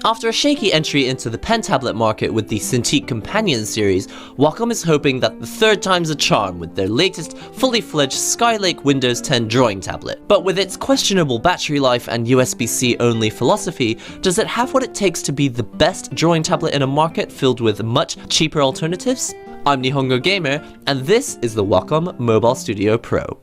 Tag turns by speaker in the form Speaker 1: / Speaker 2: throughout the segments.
Speaker 1: After a shaky entry into the pen tablet market with the Cintiq Companion series, Wacom is hoping that the third time's a charm with their latest fully fledged Skylake Windows 10 drawing tablet. But with its questionable battery life and USB-C only philosophy, does it have what it takes to be the best drawing tablet in a market filled with much cheaper alternatives? I'm Nihongo Gamer, and this is the Wacom MobileStudio Pro.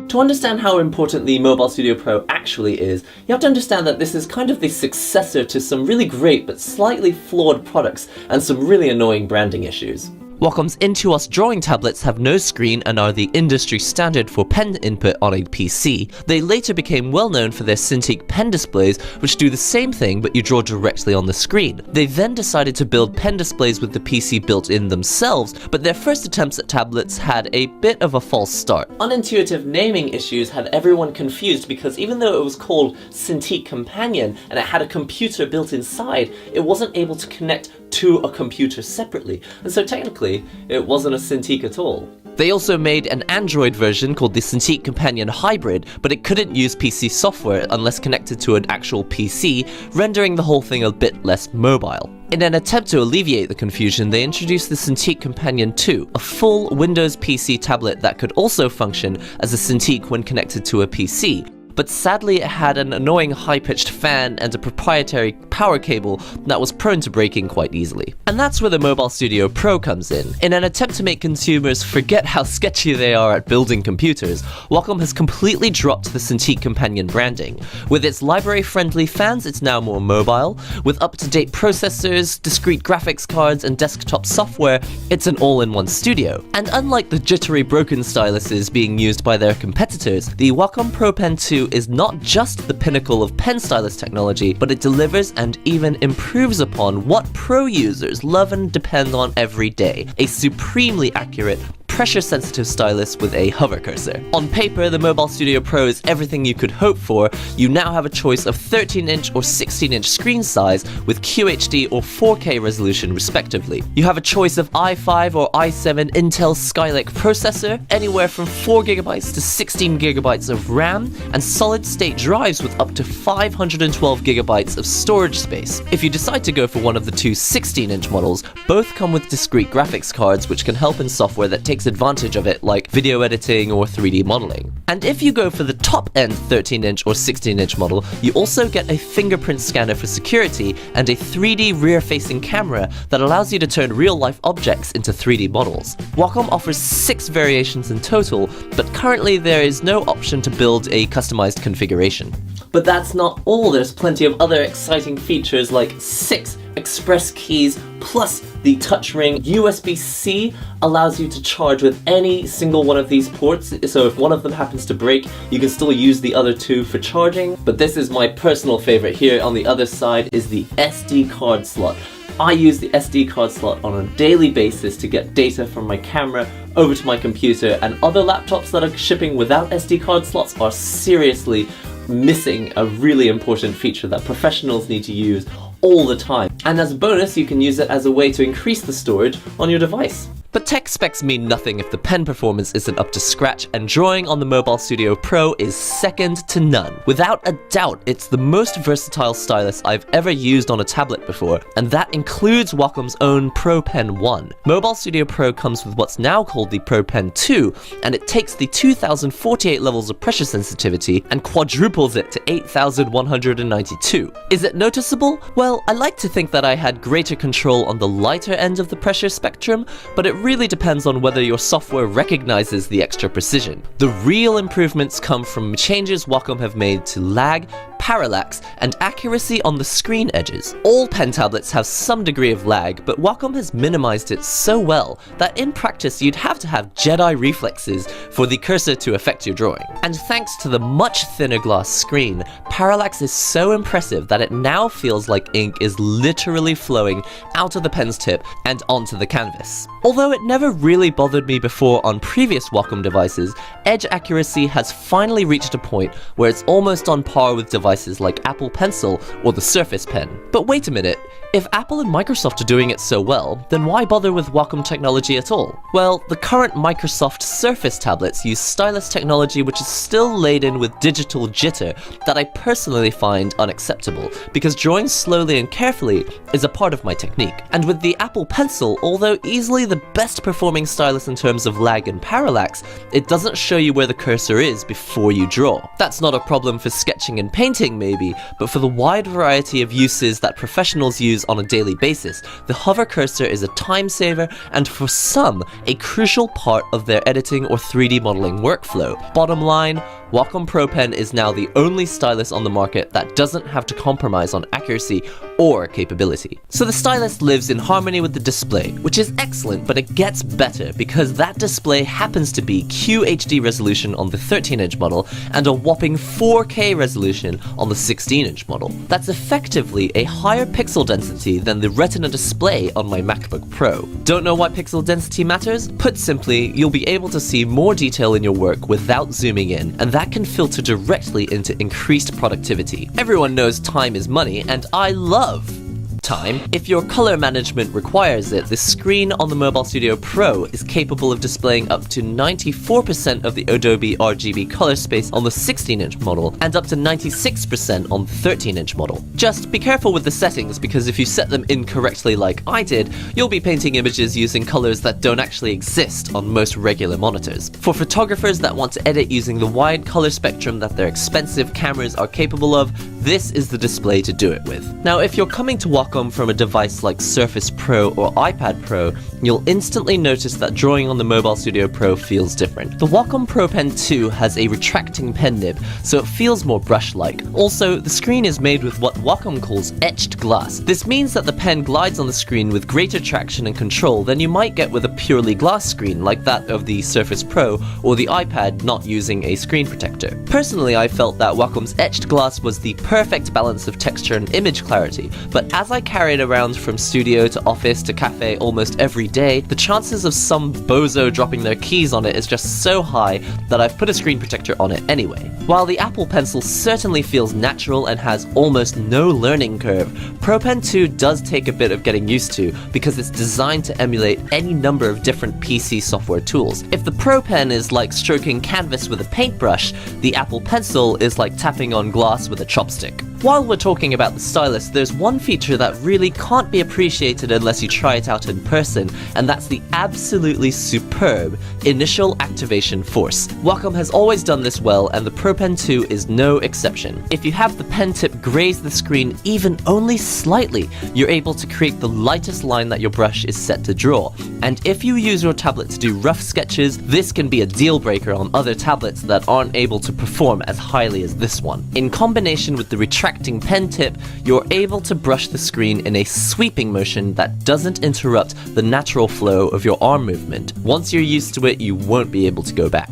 Speaker 1: To understand how important the MobileStudio Pro actually is, you have to understand that this is kind of the successor to some really great but slightly flawed products and some really annoying branding issues. Wacom's Intuos drawing tablets have no screen and are the industry standard for pen input on a PC. They later became well known for their Cintiq pen displays, which do the same thing but you draw directly on the screen. They then decided to build pen displays with the PC built in themselves, but their first attempts at tablets had a bit of a false start. Unintuitive naming issues had everyone confused because even though it was called Cintiq Companion and it had a computer built inside, it wasn't able to connect to a computer separately, and so technically it wasn't a Cintiq at all. They also made an Android version called the Cintiq Companion Hybrid, but it couldn't use PC software unless connected to an actual PC, rendering the whole thing a bit less mobile. In an attempt to alleviate the confusion, they introduced the Cintiq Companion 2, a full Windows PC tablet that could also function as a Cintiq when connected to a PC. But sadly it had an annoying high-pitched fan and a proprietary power cable that was prone to breaking quite easily. And that's where the MobileStudio Pro comes in. In an attempt to make consumers forget how sketchy they are at building computers, Wacom has completely dropped the Cintiq Companion branding. With its library-friendly fans, it's now more mobile. With up-to-date processors, discrete graphics cards, and desktop software, it's an all-in-one studio. And unlike the jittery broken styluses being used by their competitors, the Wacom Pro Pen 2 is not just the pinnacle of pen stylus technology, but it delivers and even improves upon what pro users love and depend on every day: a supremely accurate, pressure-sensitive stylus with a hover cursor. On paper, the MobileStudio Pro is everything you could hope for. You now have a choice of 13-inch or 16-inch screen size with QHD or 4K resolution respectively. You have a choice of i5 or i7 Intel Skylake processor, anywhere from 4GB to 16GB of RAM, and solid-state drives with up to 512GB of storage space. If you decide to go for one of the two 16-inch models, both come with discrete graphics cards which can help in software that takes advantage of it, like video editing or 3D modeling. And if you go for the top-end 13-inch or 16-inch model, you also get a fingerprint scanner for security and a 3D rear-facing camera that allows you to turn real-life objects into 3D models. Wacom offers 6 variations in total, but currently there is no option to build a customized configuration. But that's not all. There's plenty of other exciting features like 6 express keys plus the touch ring. USB-C allows you to charge with any single one of these ports, so if one of them happens to break, you can still use the other two for charging. But this is my personal favorite here on the other side is the SD card slot. I use the SD card slot on a daily basis to get data from my camera over to my computer, and other laptops that are shipping without SD card slots are seriously missing a really important feature that professionals need to use all the time. And as a bonus, you can use it as a way to increase the storage on your device. But tech specs mean nothing if the pen performance isn't up to scratch, and drawing on the MobileStudio Pro is second to none. Without a doubt, it's the most versatile stylus I've ever used on a tablet before, and that includes Wacom's own Pro Pen 1. MobileStudio Pro comes with what's now called the Pro Pen 2, and it takes the 2048 levels of pressure sensitivity and quadruples it to 8192. Is it noticeable? Well, I like to think that I had greater control on the lighter end of the pressure spectrum, but it really depends on whether your software recognizes the extra precision. The real improvements come from changes Wacom have made to lag, parallax, and accuracy on the screen edges. All pen tablets have some degree of lag, but Wacom has minimized it so well that in practice you'd have to have Jedi reflexes for the cursor to affect your drawing. And thanks to the much thinner glass screen, parallax is so impressive that it now feels like ink is literally flowing out of the pen's tip and onto the canvas. Although it never really bothered me before on previous Wacom devices, edge accuracy has finally reached a point where it's almost on par with devices like Apple Pencil or the Surface Pen. But wait a minute, If Apple and Microsoft are doing it so well, then why bother with Wacom technology at all? Well, the current Microsoft Surface tablets use stylus technology which is still laden with digital jitter that I personally find unacceptable, because drawing slowly and carefully is a part of my technique. And with the Apple Pencil, although easily the best performing stylus in terms of lag and parallax, it doesn't show you where the cursor is before you draw. That's not a problem for sketching and painting maybe, but for the wide variety of uses that professionals use on a daily basis, the hover cursor is a time saver and for some, a crucial part of their editing or 3D modeling workflow. Bottom line, Wacom Pro Pen is now the only stylus on the market that doesn't have to compromise on accuracy or capability. So the stylus lives in harmony with the display, which is excellent, but it gets better because that display happens to be QHD resolution on the 13-inch model and a whopping 4K resolution on the 16-inch model. That's effectively a higher pixel density than the Retina display on my MacBook Pro. Don't know why pixel density matters? Put simply, you'll be able to see more detail in your work without zooming in, and that can filter directly into increased productivity. Everyone knows time is money, and I love time. If your color management requires it, the screen on the MobileStudio Pro is capable of displaying up to 94% of the Adobe RGB color space on the 16-inch model and up to 96% on the 13-inch model. Just be careful with the settings, because if you set them incorrectly like I did, you'll be painting images using colors that don't actually exist on most regular monitors. For photographers that want to edit using the wide color spectrum that their expensive cameras are capable of, this is the display to do it with. Now, if you're coming to Wacom from a device like Surface Pro or iPad Pro, you'll instantly notice that drawing on the MobileStudio Pro feels different. The Wacom Pro Pen 2 has a retracting pen nib, so it feels more brush-like. Also, the screen is made with what Wacom calls etched glass. This means that the pen glides on the screen with greater traction and control than you might get with a purely glass screen like that of the Surface Pro or the iPad not using a screen protector. Personally, I felt that Wacom's etched glass was the perfect balance of texture and image clarity, but as I carried around from studio to office to cafe almost every day, the chances of some bozo dropping their keys on it is just so high that I've put a screen protector on it anyway. While the Apple Pencil certainly feels natural and has almost no learning curve, Pro Pen 2 does take a bit of getting used to because it's designed to emulate any number of different PC software tools. If the Pro Pen is like stroking canvas with a paintbrush, the Apple Pencil is like tapping on glass with a chopstick. While we're talking about the stylus, there's one feature that really can't be appreciated unless you try it out in person, and that's the absolutely superb initial activation force. Wacom has always done this well, and the Pro Pen 2 is no exception. If you have the pen tip graze the screen even only slightly, you're able to create the lightest line that your brush is set to draw. And if you use your tablet to do rough sketches, this can be a deal breaker on other tablets that aren't able to perform as highly as this one. In combination with the retracting pen tip, you're able to brush the screen in a sweeping motion that doesn't interrupt the natural flow of your arm movement. Once you're used to it, you won't be able to go back.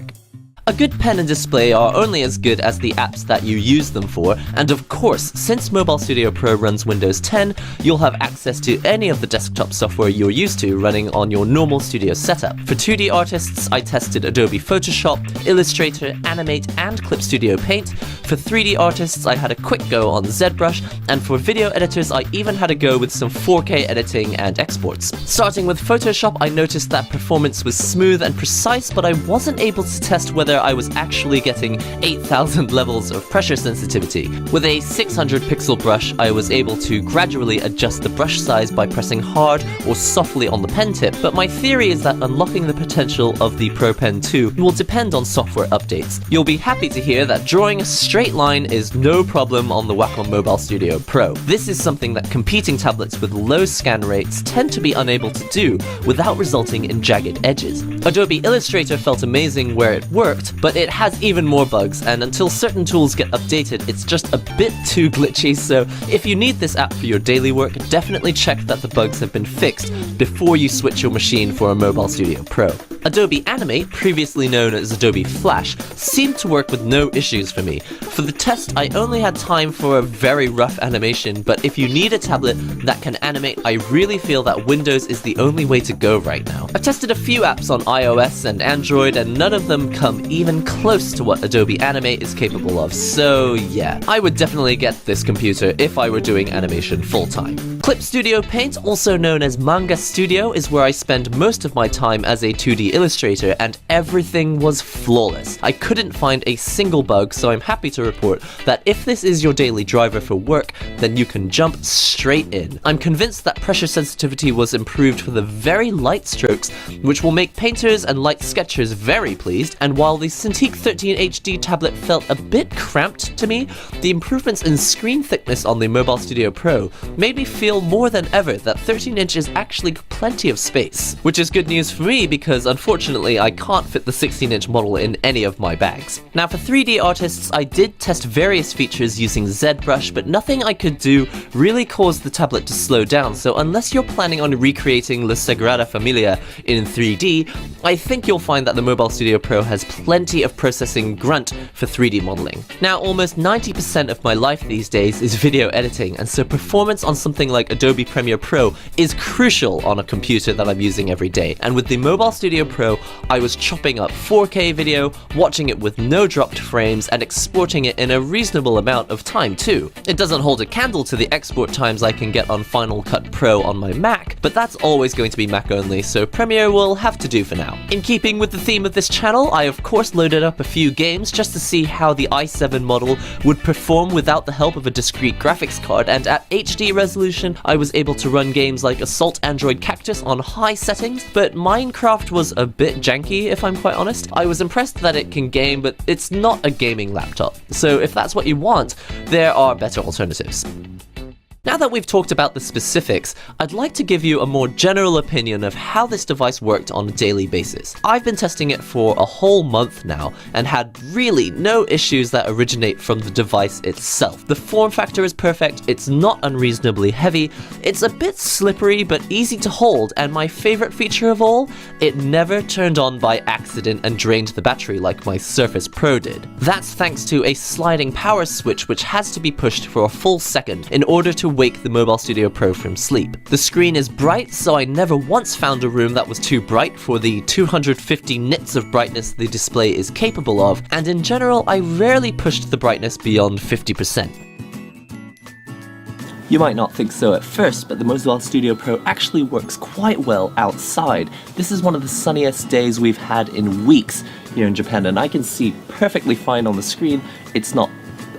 Speaker 1: A good pen and display are only as good as the apps that you use them for, and of course, since MobileStudio Pro runs Windows 10, you'll have access to any of the desktop software you're used to running on your normal studio setup. For 2D artists, I tested Adobe Photoshop, Illustrator, Animate, and Clip Studio Paint. For 3D artists, I had a quick go on ZBrush, and for video editors, I even had a go with some 4K editing and exports. Starting with Photoshop, I noticed that performance was smooth and precise, but I wasn't able to test whether I was actually getting 8,000 levels of pressure sensitivity. With a 600 pixel brush, I was able to gradually adjust the brush size by pressing hard or softly on the pen tip, but my theory is that unlocking the potential of the Pro Pen 2 will depend on software updates. You'll be happy to hear that drawing a straight line is no problem on the Wacom MobileStudio Pro. This is something that competing tablets with low scan rates tend to be unable to do without resulting in jagged edges. Adobe Illustrator felt amazing where it worked, but it has even more bugs, and until certain tools get updated, it's just a bit too glitchy, so if you need this app for your daily work, definitely check that the bugs have been fixed before you switch your machine for a MobileStudio Pro. Adobe Animate, previously known as Adobe Flash, seemed to work with no issues for me. For the test, I only had time for a very rough animation, but if you need a tablet that can animate, I really feel that Windows is the only way to go right now. I've tested a few apps on iOS and Android, and none of them come even close to what Adobe Animate is capable of, so yeah, I would definitely get this computer if I were doing animation full-time. Clip Studio Paint, also known as Manga Studio, is where I spend most of my time as a 2D illustrator, and everything was flawless. I couldn't find a single bug, so I'm happy to report that if this is your daily driver for work, then you can jump straight in. I'm convinced that pressure sensitivity was improved for the very light strokes, which will make painters and light sketchers very pleased, and while the Cintiq 13 HD tablet felt a bit cramped to me, the improvements in screen thickness on the MobileStudio Pro made me feel more than ever that 13 inch is actually plenty of space. Which is good news for me because unfortunately I can't fit the 16 inch model in any of my bags. Now for 3D artists, I did test various features using ZBrush, but nothing I could do really caused the tablet to slow down, so unless you're planning on recreating La Sagrada Familia in 3D, I think you'll find that the MobileStudio Pro has plenty of processing grunt for 3D modeling. Now almost 90% of my life these days is video editing, and so performance on something like Adobe Premiere Pro is crucial on a computer that I'm using every day, and with the MobileStudio Pro, I was chopping up 4K video, watching it with no dropped frames, and exporting it in a reasonable amount of time too. It doesn't hold a candle to the export times I can get on Final Cut Pro on my Mac, but that's always going to be Mac only, so Premiere will have to do for now. In keeping with the theme of this channel, I of course loaded up a few games just to see how the i7 model would perform without the help of a discrete graphics card, and at HD resolution, I was able to run games like Assault Android Cactus on high settings, but Minecraft was a bit janky if I'm quite honest. I was impressed that it can game, but it's not a gaming laptop, so if that's what you want, there are better alternatives. Now that we've talked about the specifics, I'd like to give you a more general opinion of how this device worked on a daily basis. I've been testing it for a whole month now, and had really no issues that originate from the device itself. The form factor is perfect, it's not unreasonably heavy, it's a bit slippery but easy to hold, and my favorite feature of all, it never turned on by accident and drained the battery like my Surface Pro did. That's thanks to a sliding power switch which has to be pushed for a full second in order to wake the MobileStudio Pro from sleep. The screen is bright, so I never once found a room that was too bright for the 250 nits of brightness the display is capable of, and in general, I rarely pushed the brightness beyond 50%. You might not think so at first, but the MobileStudio Pro actually works quite well outside. This is one of the sunniest days we've had in weeks here in Japan, and I can see perfectly fine on the screen. It's not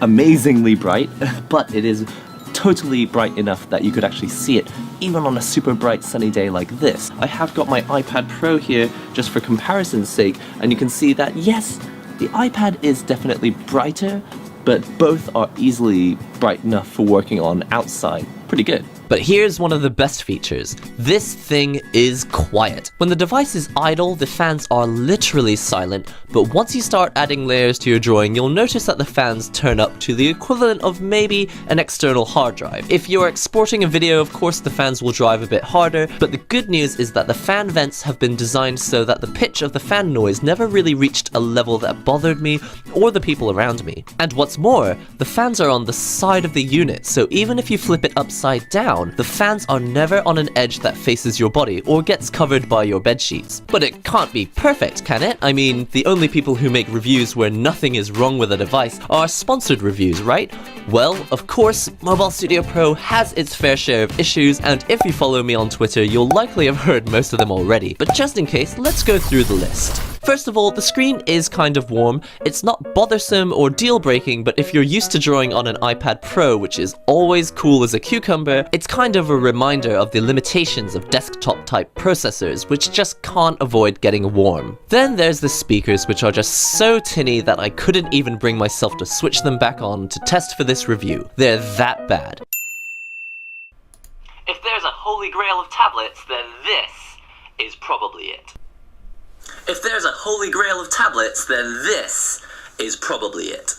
Speaker 1: amazingly bright, but it is totally bright enough that you could actually see it, even on a super bright sunny day like this. I have got my iPad Pro here just for comparison's sake, and you can see that yes, the iPad is definitely brighter, but both are easily bright enough for working on outside. Pretty good. But here's one of the best features. This thing is quiet. When the device is idle, the fans are literally silent, but once you start adding layers to your drawing, you'll notice that the fans turn up to the equivalent of maybe an external hard drive. If you're exporting a video, of course the fans will drive a bit harder, but the good news is that the fan vents have been designed so that the pitch of the fan noise never really reached a level that bothered me or the people around me. And what's more, the fans are on the side of the unit, so even if you flip it upside down, the fans are never on an edge that faces your body or gets covered by your bed sheets. But it can't be perfect, can it? I mean, the only people who make reviews where nothing is wrong with a device are sponsored reviews, right? Well, of course, MobileStudio Pro has its fair share of issues, and if you follow me on Twitter, you'll likely have heard most of them already. But just in case, let's go through the list. First of all, the screen is kind of warm. It's not bothersome or deal-breaking, but if you're used to drawing on an iPad Pro, which is always cool as a cucumber, it's kind of a reminder of the limitations of desktop-type processors, which just can't avoid getting warm. Then there's the speakers, which are just so tinny that I couldn't even bring myself to switch them back on to test for this review. They're that bad. If there's a holy grail of tablets, then this is probably it. If there's a holy grail of tablets, then this is probably it.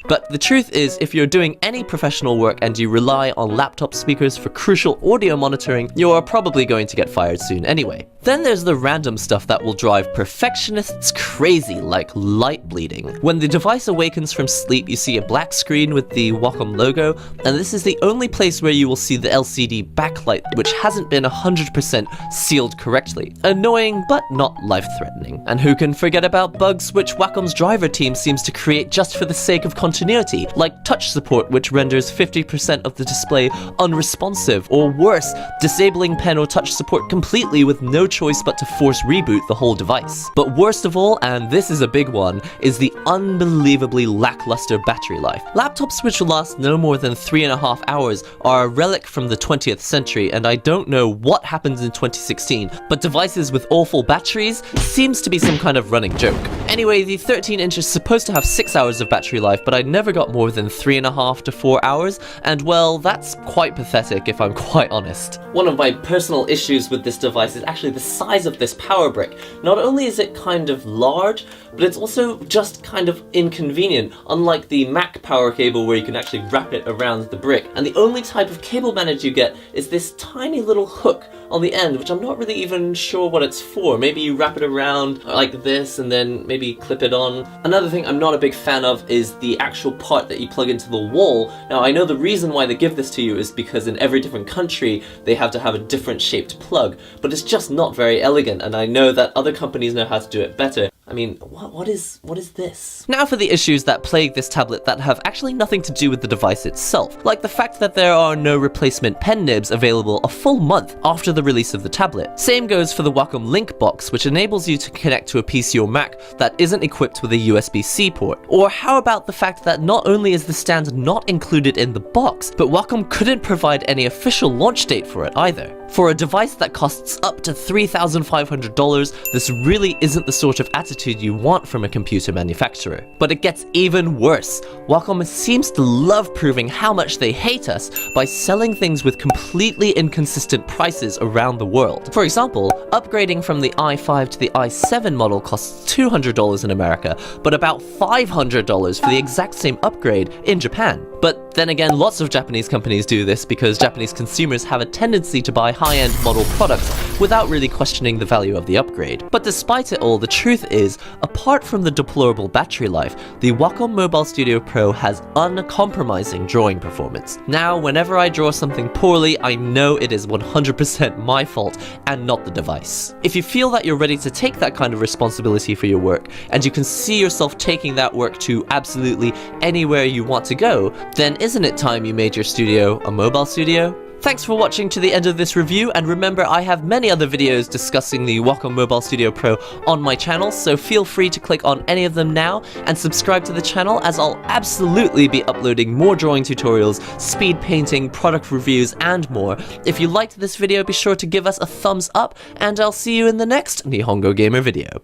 Speaker 1: But the truth is, if you're doing any professional work and you rely on laptop speakers for crucial audio monitoring, you're probably going to get fired soon anyway. Then there's the random stuff that will drive perfectionists crazy, like light bleeding. When the device awakens from sleep, you see a black screen with the Wacom logo, and this is the only place where you will see the LCD backlight, which hasn't been 100% sealed correctly. Annoying, but not life-threatening. And who can forget about bugs which Wacom's driver team seems to create just for the sake of continuity, like touch support, which renders 50% of the display unresponsive, or worse, disabling pen or touch support completely with no choice but to force reboot the whole device. But worst of all, and this is a big one, is the unbelievably lackluster battery life. Laptops which last no more than 3.5 hours are a relic from the 20th century, and I don't know what happens in 2016, but devices with awful batteries seems to be some kind of running joke. Anyway, the 13-inch is supposed to have 6 hours of battery life, but I never got more than 3.5 to 4 hours, and well, that's quite pathetic if I'm quite honest. One of my personal issues with this device is actually the size of this power brick. Not only is it kind of large, but it's also just kind of inconvenient, unlike the Mac power cable where you can actually wrap it around the brick. And the only type of cable manage you get is this tiny little hook on the end, which I'm not really even sure what it's for. Maybe you wrap it around like this and then maybe clip it on. Another thing I'm not a big fan of is the actual part that you plug into the wall. Now, I know the reason why they give this to you is because in every different country they have to have a different shaped plug, but it's just not very elegant, and I know that other companies know how to do it better. I mean, what is this? Now for the issues that plague this tablet that have actually nothing to do with the device itself, like the fact that there are no replacement pen nibs available a full month after the release of the tablet. Same goes for the Wacom Link box, which enables you to connect to a PC or Mac that isn't equipped with a USB-C port. Or how about the fact that not only is the stand not included in the box, but Wacom couldn't provide any official launch date for it either. For a device that costs up to $3,500, this really isn't the sort of attitude you want from a computer manufacturer. But it gets even worse. Wacom seems to love proving how much they hate us by selling things with completely inconsistent prices around the world. For example, upgrading from the i5 to the i7 model costs $200 in America, but about $500 for the exact same upgrade in Japan. But then again, lots of Japanese companies do this because Japanese consumers have a tendency to buy high-end model products without really questioning the value of the upgrade. But despite it all, the truth is, apart from the deplorable battery life, the Wacom MobileStudio Pro has uncompromising drawing performance. Now, whenever I draw something poorly, I know it is 100% my fault and not the device. If you feel that you're ready to take that kind of responsibility for your work, and you can see yourself taking that work to absolutely anywhere you want to go, then isn't it time you made your studio a mobile studio? Thanks for watching to the end of this review, and remember I have many other videos discussing the Wacom MobileStudio Pro on my channel, so feel free to click on any of them now and subscribe to the channel, as I'll absolutely be uploading more drawing tutorials, speed painting, product reviews, and more. If you liked this video, be sure to give us a thumbs up, and I'll see you in the next Nihongo Gamer video.